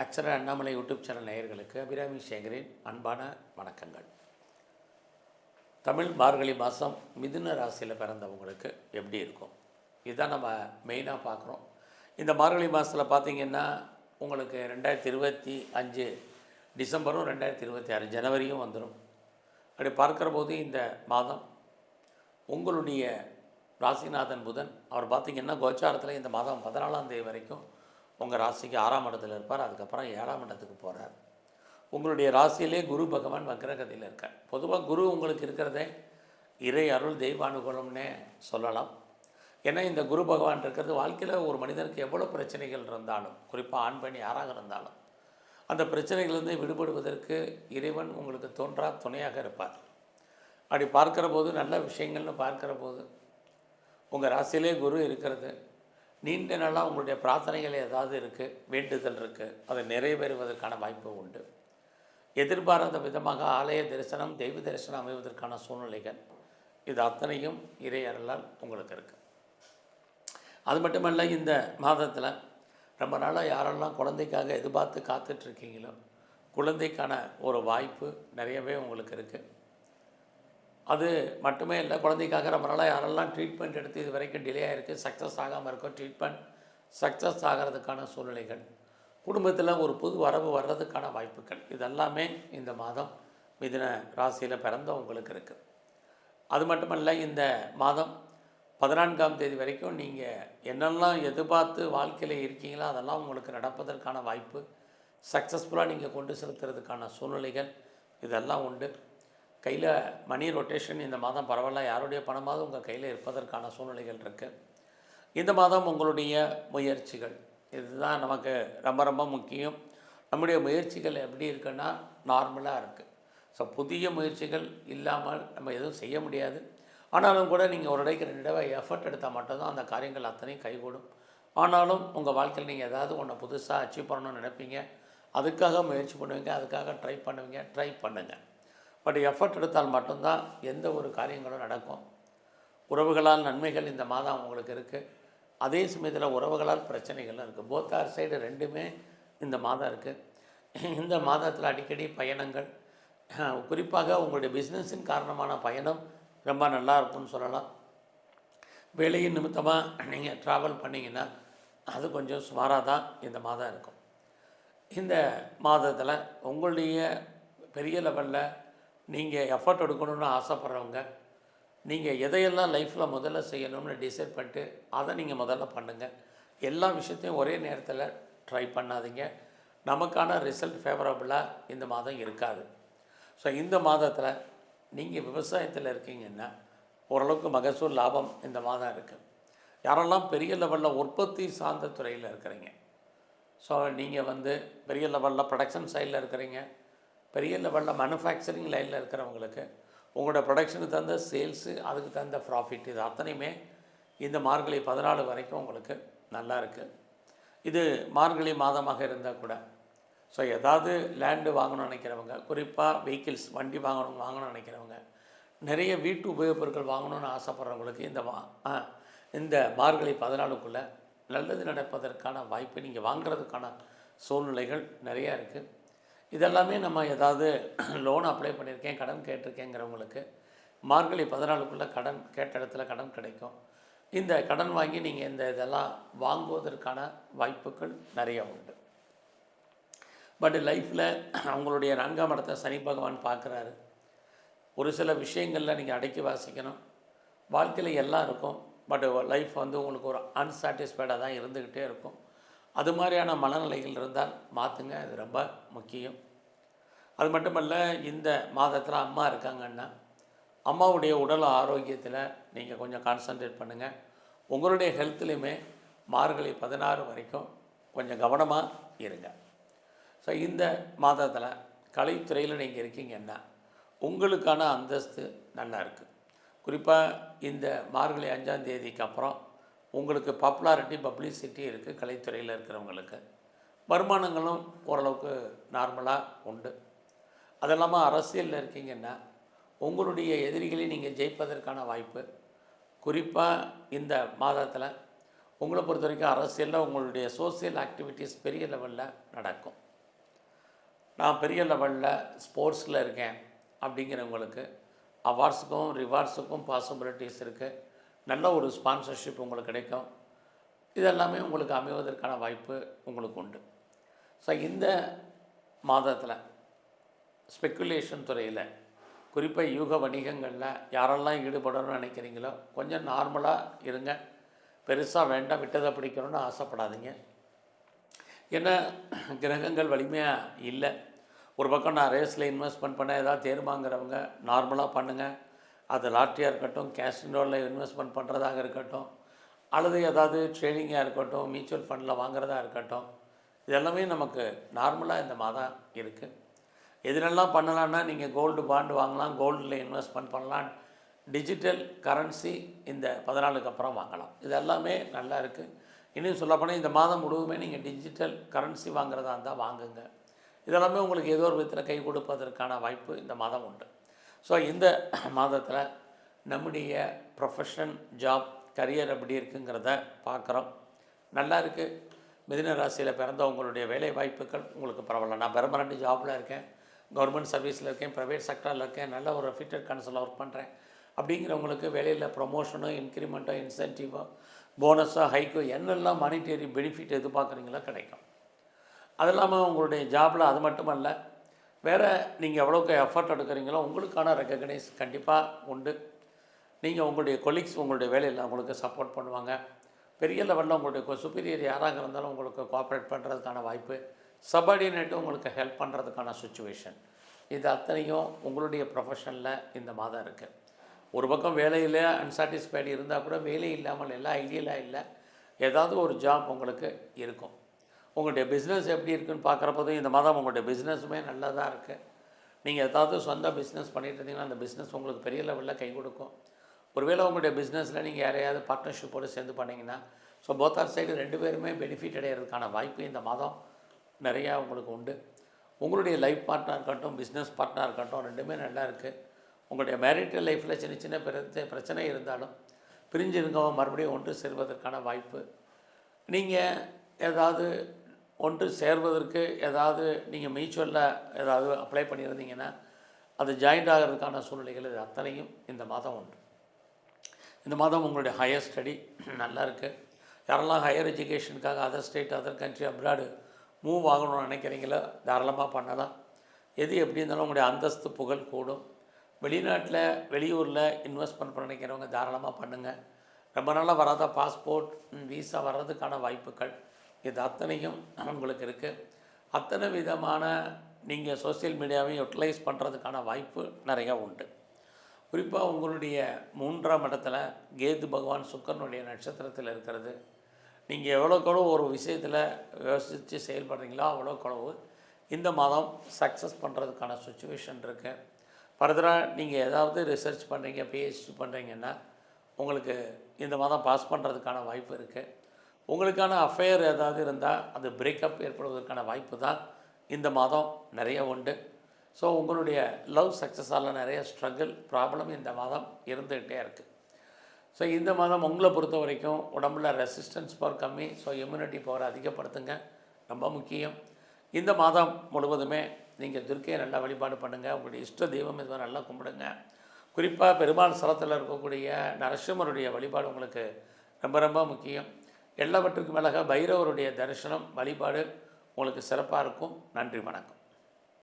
அக்ஷர Annamalai YouTube channel நேயர்களுக்கு அபிராமி சேகரின் அன்பான வணக்கங்கள். தமிழ் மார்கழி மாதம் மிதுன ராசியில் பிறந்தவங்களுக்கு எப்படி இருக்கும், இதுதான் நம்ம மெயினாக பார்க்குறோம். இந்த மார்கழி மாதத்தில் பார்த்திங்கன்னா உங்களுக்கு 2025 டிசம்பரும் 2026 ஜனவரியும் வந்துடும். அப்படி பார்க்குற போது இந்த மாதம் உங்களுடைய ராசிநாதன் புதன் அவர் பார்த்திங்கன்னா கோச்சாரத்தில் இந்த மாதம் 14ஆம் தேதி வரைக்கும் உங்கள் ராசிக்கு 6ஆம் இடத்துல இருப்பார். அதுக்கப்புறம் 7ஆம் இடத்துக்கு போகிறார். உங்களுடைய ராசியிலே குரு பகவான் வக்ரகதியில் இருக்கார். பொதுவாக குரு உங்களுக்கு இருக்கிறதே இறை அருள் தெய்வ அனுகூலம்னே சொல்லலாம். ஏன்னா இந்த குரு பகவான் இருக்கிறது வாழ்க்கையில் ஒரு மனிதனுக்கு எவ்வளோ பிரச்சனைகள் இருந்தாலும், குறிப்பாக ஆண் பெண் யாராக இருந்தாலும், அந்த பிரச்சனைகளிலிருந்து விடுபடுவதற்கு இறைவன் உங்களுக்கு தோன்றா துணையாக இருப்பார். அப்படி பார்க்குற போது நல்ல விஷயங்கள்னு பார்க்குற போது உங்கள் ராசியிலே குரு இருக்கிறது. நீண்ட நாளாக உங்களுடைய பிரார்த்தனைகள் ஏதாவது இருக்குது, வேண்டுதல் இருக்குது, அதை நிறைவேறுவதற்கான வாய்ப்பு உண்டு. எதிர்பாராத விதமாக ஆலய தரிசனம், தெய்வ தரிசனம் அமைவதற்கான சூழ்நிலைகள் இது அத்தனையும் இறை அருளால் உங்களுக்கு இருக்குது. அது மட்டுமல்ல, இந்த மாதத்தில் ரொம்ப நாளாக யாரெல்லாம் குழந்தைக்காக எதிர்பார்த்து காத்துட்ருக்கீங்களோ குழந்தைக்கான ஒரு வாய்ப்பு நிறையவே உங்களுக்கு இருக்குது. அது மட்டுமே இல்லை, குழந்தைக்காக ரொம்ப நாளாக யாரெல்லாம் ட்ரீட்மெண்ட் எடுத்து இது வரைக்கும் டிலே ஆகிருக்கு, சக்ஸஸ் ஆகாமல் இருக்கும், ட்ரீட்மெண்ட் சக்ஸஸ் ஆகிறதுக்கான சூழ்நிலைகள், குடும்பத்தில் ஒரு புது வரவு வர்றதுக்கான வாய்ப்புகள் இதெல்லாமே இந்த மாதம் மிதுன ராசியில் பிறந்தவங்களுக்கு இருக்குது. அது மட்டுமல்ல, இந்த மாதம் 14ஆம் தேதி வரைக்கும் நீங்கள் என்னெல்லாம் எதிர்பார்த்து வாழ்க்கையில் இருக்கீங்களோ அதெல்லாம் உங்களுக்கு நடப்பதற்கான வாய்ப்பு, சக்ஸஸ்ஃபுல்லாக நீங்கள் கொண்டு செலுத்துறதுக்கான சூழ்நிலைகள் இதெல்லாம் உண்டு. கையில் மணி ரொட்டேஷன் இந்த மாதம் பரவாயில்ல, யாருடைய பணமாவது உங்கள் கையில் இருப்பதற்கான சூழ்நிலைகள் இருக்குது. இந்த மாதம் உங்களுடைய முயற்சிகள் இதுதான் நமக்கு ரொம்ப ரொம்ப முக்கியம். நம்முடைய முயற்சிகள் எப்படி இருக்குன்னா நார்மலாக இருக்குது. ஸோ புதிய முயற்சிகள் இல்லாமல் நம்ம எதுவும் செய்ய முடியாது. ஆனாலும் கூட நீங்கள் ஒரு இடைக்கு 2 தடவை எஃபர்ட் எடுத்தால் மட்டும்தான் அந்த காரியங்கள் அத்தனையும் கைகூடும். ஆனாலும் உங்கள் வாழ்க்கையில் நீங்கள் ஏதாவது ஒன்று புதுசாக அச்சீவ் பண்ணணும்னு நினைப்பீங்க, அதுக்காக முயற்சி பண்ணுவீங்க, அதுக்காக ட்ரை பண்ணுங்கள். பட் எஃபர்ட் எடுத்தால் மட்டும்தான் எந்த ஒரு காரியங்களும் நடக்கும். உறவுகளால் நன்மைகள் இந்த மாதம் உங்களுக்கு இருக்குது. அதே சமயத்தில் உறவுகளால் பிரச்சனைகள்லாம் இருக்குது. போத் ஆர் சைடு ரெண்டுமே இந்த மாதம் இருக்குது. இந்த மாதத்தில் அடிக்கடி பயணங்கள், குறிப்பாக உங்களுடைய பிஸ்னஸின் காரணமான பயணம் ரொம்ப நல்லா இருக்கும்னு சொல்லலாம். வேலையின் நிமித்தமாக நீங்கள் ட்ராவல் பண்ணிங்கன்னா அது கொஞ்சம் சுமாராக தான் இந்த மாதம் இருக்கும். இந்த மாதத்தில் உங்களுடைய பெரிய லெவலில் நீங்கள் எஃபர்ட் எடுக்கணும்னு ஆசைப்பட்றவங்க, நீங்கள் எதையெல்லாம் லைஃப்பில் முதல்ல செய்யணும்னு டிசைட் பண்ணிட்டு அதை நீங்கள் முதல்ல பண்ணுங்கள். எல்லா விஷயத்தையும் ஒரே நேரத்தில் ட்ரை பண்ணாதீங்க. நமக்கான ரிசல்ட் ஃபேவரபுளாக இந்த மாதம் இருக்காது. ஸோ இந்த மாதத்தில் நீங்கள் விவசாயத்தில் இருக்கீங்கன்னா ஓரளவுக்கு மகசூல் லாபம் இந்த மாதம் இருக்குது. யாரெல்லாம் பெரிய லெவலில் உற்பத்தி சார்ந்த துறையில் இருக்கிறீங்க, ஸோ நீங்கள் பெரிய லெவலில் ப்ரொடக்ஷன் சைடில் இருக்கிறீங்க, பெரிய லெவலில் மேனுஃபேக்சரிங் லைனில் இருக்கிறவங்களுக்கு உங்களோட ப்ரொடக்ஷனுக்கு தகுந்த சேல்ஸு, அதுக்கு தகுந்த ப்ராஃபிட், இது அத்தனையுமே இந்த மார்கழி 14 வரைக்கும் உங்களுக்கு நல்லா இருக்குது. இது மார்கழி மாதமாக இருந்தால் கூட ஸோ ஏதாவது லேண்டு வாங்கணும்னு நினைக்கிறவங்க, குறிப்பாக வெஹிக்கிள்ஸ் வண்டி வாங்கணும்னு நினைக்கிறவங்க, நிறைய வீட்டு உபயோகப் பொருட்கள் வாங்கணும்னு ஆசைப்பட்றவங்களுக்கு இந்த மார்கழி 14க்குள்ளே நல்லது நடப்பதற்கான வாய்ப்பு, நீங்கள் வாங்கிறதுக்கான சூழ்நிலைகள் நிறையா இருக்குது. இதெல்லாமே நம்ம ஏதாவது லோன் அப்ளை பண்ணியிருக்கேன், கடன் கேட்டிருக்கேங்கிறவங்களுக்கு மார்கழி 14க்குள்ளே கடன் கேட்ட இடத்துல கடன் கிடைக்கும். இந்த கடன் வாங்கி நீங்கள் இதெல்லாம் வாங்குவதற்கான வாய்ப்புகள் நிறைய உண்டு. பட் லைஃப்பில் அவங்களுடைய 4ஆம் இடத்தை சனி பகவான் பார்க்குறாரு. ஒரு சில விஷயங்களில் நீங்கள் அடக்கி வாசிக்கணும். வாழ்க்கையில் எல்லாம் இருக்கும், பட் லைஃப் உங்களுக்கு ஒரு அன்சாட்டிஸ்ஃபைடாக தான் இருந்துக்கிட்டே இருக்கும். அது மாதிரியான மனநிலைகள் இருந்தால் மாற்றுங்க, அது ரொம்ப முக்கியம். அது மட்டுமல்ல, இந்த மாதத்தில் அம்மா இருக்காங்கன்னா அம்மாவுடைய உடல் ஆரோக்கியத்தில் நீங்கள் கொஞ்சம் கான்சன்ட்ரேட் பண்ணுங்கள். உங்களுடைய ஹெல்த்லேயுமே மார்கழி 16 வரைக்கும் கொஞ்சம் கவனமாக இருங்க. ஸோ இந்த மாதத்தில் கலைத்துறையில் நீங்கள் இருக்கீங்கன்னா உங்களுக்கான அந்தஸ்து நல்லா இருக்குது. குறிப்பாக இந்த மார்கழி 5ஆம் தேதிக்கு அப்புறம் உங்களுக்கு பாப்புலாரிட்டி, பப்ளிசிட்டி இருக்குது. கலைத்துறையில் இருக்கிறவங்களுக்கு வருமானங்களும் ஓரளவுக்கு நார்மலாக உண்டு. அது இல்லாமல் அரசியலில் இருக்கீங்கன்னா உங்களுடைய எதிரிகளை நீங்கள் ஜெயிப்பதற்கான வாய்ப்பு, குறிப்பாக இந்த மாதத்தில் உங்களை பொறுத்த வரைக்கும் அரசியலில் உங்களுடைய சோசியல் ஆக்டிவிட்டீஸ் பெரிய லெவலில் நடக்கும். நான் பெரிய லெவலில் ஸ்போர்ட்ஸில் இருக்கேன் அப்படிங்கிறவங்களுக்கு அவார்ட்ஸுக்கும் ரிவார்ட்ஸுக்கும் பாசிபிலிட்டிஸ் இருக்குது. நல்ல ஒரு ஸ்பான்சர்ஷிப் உங்களுக்கு கிடைக்கும். இதெல்லாமே உங்களுக்கு அமைவதற்கான வாய்ப்பு உங்களுக்கு உண்டு. ஸோ இந்த மாதத்தில் ஸ்பெக்குலேஷன் துறையில் குறிப்பாக யூக வணிகங்களில் யாரெல்லாம் ஈடுபடணும்னு நினைக்கிறீங்களோ கொஞ்சம் நார்மலாக இருங்க. பெருசாக வேண்டாம், விட்டதை பிடிக்கணும்னு ஆசைப்படாதீங்க. ஏன்னா கிரகங்கள் வலிமையாக இல்லை. ஒரு பக்கம் நான் ரேஸில் இன்வெஸ்ட்மெண்ட் பண்ண ஏதாவது தேர்மாங்கிறவங்க நார்மலாக பண்ணுங்கள். அது லாட்ரியாக இருக்கட்டும், கேசினோவில் இன்வெஸ்ட்மெண்ட் பண்ணுறதாக இருக்கட்டும், அல்லது ஏதாவது ட்ரேடிங்காக இருக்கட்டும், மியூச்சுவல் ஃபண்டில் வாங்குறதா இருக்கட்டும், இதெல்லாமே நமக்கு நார்மலாக இந்த மாதம் இருக்குது. எதுலெல்லாம் பண்ணலான்னா நீங்கள் கோல்டு பாண்டு வாங்கலாம், கோல்டில் இன்வெஸ்ட்மெண்ட் பண்ணலாம், டிஜிட்டல் கரன்சி இந்த 14க்கு அப்புறம் வாங்கலாம். இது எல்லாமே நல்லா இருக்குது. இன்னும் சொல்லப்போனால் இந்த மாதம் முழுவதுமே நீங்கள் டிஜிட்டல் கரன்சி வாங்குறதா இருந்தால் வாங்குங்க. இதெல்லாமே உங்களுக்கு ஏதோ ஒரு விதத்தில் கை கொடுப்பதற்கான வாய்ப்பு இந்த மாதம் உண்டு. ஸோ இந்த மாதத்தில் நம்முடைய ப்ரொஃபஷன், ஜாப், கரியர் எப்படி இருக்குங்கிறத பார்க்குறோம். நல்லா இருக்குது. மிதுன ராசியில் பிறந்தவங்களுடைய வேலை வாய்ப்புகள் உங்களுக்கு பரவாயில்ல. நான் பெர்மனண்ட் ஜாபில் இருக்கேன், கவர்மெண்ட் சர்வீஸில் இருக்கேன், ப்ரைவேட் செக்டரில் இருக்கேன், நல்ல ஒரு ஃபிட்டட் கன்சலில் ஒர்க் பண்ணுறேன் அப்படிங்கிறவங்களுக்கு வேலையில் ப்ரொமோஷனோ, இன்க்ரிமெண்ட்டோ, இன்சென்டிவோ, போனஸோ, ஹைக்கோ என்னெல்லாம் மானிட்டரி பெனிஃபிட் எதிர்பார்க்குறீங்களோ கிடைக்கும். அது இல்லாமல் உங்களுடைய ஜாபில் அது மட்டுமல்ல, வேறு நீங்கள் எவ்வளோக்கு எஃபர்ட் எடுக்கிறீங்களோ உங்களுக்கான ரெக்கக்னைஸ் கண்டிப்பாக உண்டு. நீங்கள் உங்களுடைய கொலீக்ஸ் உங்களுடைய வேலையில் உங்களுக்கு சப்போர்ட் பண்ணுவாங்க. பெரிய லெவலில் உங்களுடைய சுப்பீரியர் யாராக இருந்தாலும் உங்களுக்கு கோஆப்ரேட் பண்ணுறதுக்கான வாய்ப்பு, சபார்டினேட்டும் உங்களுக்கு ஹெல்ப் பண்ணுறதுக்கான சுச்சுவேஷன், இது அத்தனையும் உங்களுடைய ப்ரொஃபஷனில் இந்த மாதம் இருக்குது. ஒரு பக்கம் வேலையில் அன்சாட்டிஸ்ஃபைடு இருந்தால் கூட வேலை இல்லாமல் எல்லாம் ஐடியலாக இல்லை, ஏதாவது ஒரு ஜாப் உங்களுக்கு இருக்கும். உங்களுடைய பிஸ்னஸ் எப்படி இருக்குதுன்னு பார்க்குறப்போதும் இந்த மாதம் உங்களுடைய பிஸ்னஸுமே நல்லா தான் இருக்குது. நீங்கள் ஏதாவது சொந்த பிஸ்னஸ் பண்ணிகிட்டு இருந்தீங்கன்னா அந்த பிஸ்னஸ் உங்களுக்கு பெரிய லெவலில் கை கொடுக்கும். ஒருவேளை உங்களுடைய பிஸ்னஸில் நீங்கள் யாரையாவது பார்ட்னர்ஷிப்போடு சேர்ந்து பண்ணிங்கன்னா ஸோ போத்தார் சைடு 2 பேருமே பெனிஃபிட் அடைகிறதுக்கான வாய்ப்பு இந்த மாதம் நிறையா உங்களுக்கு உண்டு. உங்களுடைய லைஃப் பார்ட்னர் இருக்கட்டும், பிஸ்னஸ் பார்ட்னர் இருக்கட்டும், 2மே நல்லா இருக்குது. உங்களுடைய மேரிட்டல் லைஃப்பில் சின்ன சின்ன பிரச்சனை இருந்தாலும் பிரிஞ்சிருந்தவங்க மறுபடியும் ஒன்று சேர்வதற்கான வாய்ப்பு. நீங்கள் ஏதாவது ஒன்று சேர்வதற்கு ஏதாவது நீங்கள் மியூச்சுவலில் ஏதாவது அப்ளை பண்ணியிருந்தீங்கன்னா அது ஜாயிண்ட் ஆகிறதுக்கான சூழ்நிலைகள் இது அத்தனையும் இந்த மாதம் உண்டு. இந்த மாதம் உங்களுடைய ஹையர் ஸ்டடி நல்லா இருக்குது. யாரெல்லாம் ஹையர் எஜுகேஷனுக்காக other state, other country, abroad move ஆகணும்னு நினைக்கிறீங்களோ தாராளமாக பண்ணலாம். எது எப்படி இருந்தாலும் உங்களுடைய அந்தஸ்து, புகழ் கூடும். வெளிநாட்டில், வெளியூரில் இன்வெஸ்ட்மெண்ட் பண்ண நினைக்கிறவங்க தாராளமாக பண்ணுங்கள். ரொம்ப நாளாக வராத பாஸ்போர்ட், வீசா வர்றதுக்கான வாய்ப்புகள் இது அத்தனையும் உங்களுக்கு இருக்குது. அத்தனை விதமான நீங்கள் சோசியல் மீடியாவையும் யூட்டிலைஸ் பண்ணுறதுக்கான வாய்ப்பு நிறையா உண்டு. குறிப்பாக உங்களுடைய 3ஆம் இடத்துல கேது பகவான் சுக்கரனுடைய நட்சத்திரத்தில் இருக்கிறது. நீங்கள் எவ்வளோக்கெவ்வளோ ஒரு விஷயத்தில் யோசித்து செயல்படுறீங்களோ அவ்வளோக்கெவ்வளவு இந்த மாதம் சக்ஸஸ் பண்ணுறதுக்கான சுச்சுவேஷன் இருக்குது. ஃபர்தராக நீங்கள் ஏதாவது ரிசர்ச் பண்ணுறீங்க, பிஹெச்டி பண்ணுறீங்கன்னா உங்களுக்கு இந்த மாதம் பாஸ் பண்ணுறதுக்கான வாய்ப்பு இருக்குது. உங்களுக்கான அஃபேர் ஏதாவது இருந்தால் அது பிரேக்கப் ஏற்படுவதற்கான வாய்ப்பு தான் இந்த மாதம் நிறைய உண்டு. ஸோ உங்களுடைய லவ் சக்ஸஸால் நிறைய ஸ்ட்ரகிள், ப்ராப்ளம் இந்த மாதம் இருந்துகிட்டே இருக்குது. ஸோ இந்த மாதம் உங்களை பொறுத்த வரைக்கும் உடம்புல ரெசிஸ்டன்ஸ் பவர் கம்மி. ஸோ இம்யூனிட்டி பவர் அதிகப்படுத்துங்க, ரொம்ப முக்கியம். இந்த மாதம் முழுவதுமே நீங்கள் துர்க்கையை நல்லா வழிபாடு பண்ணுங்கள். உங்களுடைய இஷ்ட தெய்வம் இதுவாக நல்லா கும்பிடுங்க. குறிப்பாக பெருமாள் ஸ்தலத்தில் இருக்கக்கூடிய நரசிம்மருடைய வழிபாடு உங்களுக்கு ரொம்ப ரொம்ப முக்கியம். எல்லாவற்றுக்கும் மேலாக பைரவருடைய தரிசனம், வழிபாடு உங்களுக்கு சிறப்பாக இருக்கும். நன்றி, வணக்கம்.